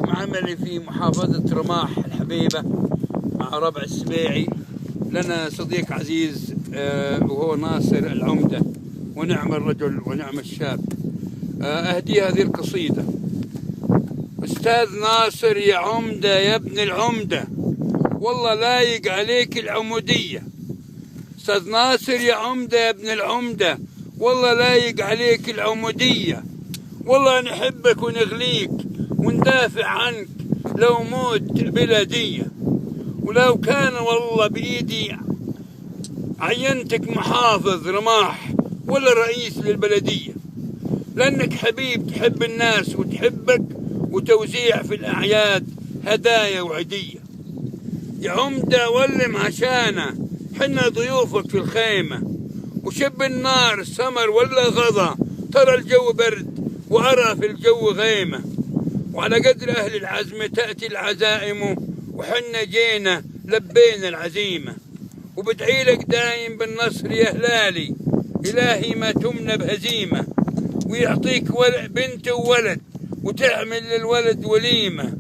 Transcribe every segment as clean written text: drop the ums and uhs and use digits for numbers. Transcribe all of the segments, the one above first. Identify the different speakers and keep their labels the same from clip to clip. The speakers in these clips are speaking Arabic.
Speaker 1: بحكم عملي في محافظة رماح الحبيبة مع ربع السبيعي، لنا صديق عزيز وهو ناصر العمدة، ونعم الرجل ونعم الشاب. أهدي هذه القصيدة: أستاذ ناصر يا عمدة يا ابن العمدة، والله لايق عليك العمودية. أستاذ ناصر يا عمدة يا ابن العمدة، والله لايق عليك العمودية. والله نحبك ونغليك وندافع عنك لو موت بلا دية، ولو كان والله بإيدي عينتك محافظ رماح ولا رئيس للبلدية، لأنك حبيب تحب الناس وتحبك، وتوزيع في الأعياد هدايا وعدية. يا عمدة ولم عشانا حنا ضيوفك في الخيمة، وشب النار سمر ولا غضا، ترى الجو برد وأرى في الجو غيمة. وعلى قدر أهل العزم تأتي العزائم، وحنا جينا لبينا العزيمة. وبدعي لك دايم بالنصر يا هلالي، إلهي ما تمنى بهزيمة، ويعطيك بنت وولد وتعمل للولد وليمة.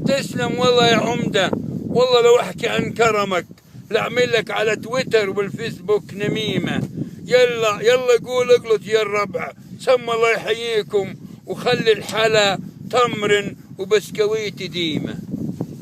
Speaker 1: تسلم والله يا عمدة، والله لو أحكي عن كرمك لأعمل لك على تويتر والفيسبوك نميمة. يلا يلا قول اقلط يا الربع، سمى الله يحييكم، وخلي الحلا تمر وبسكويت ديمة.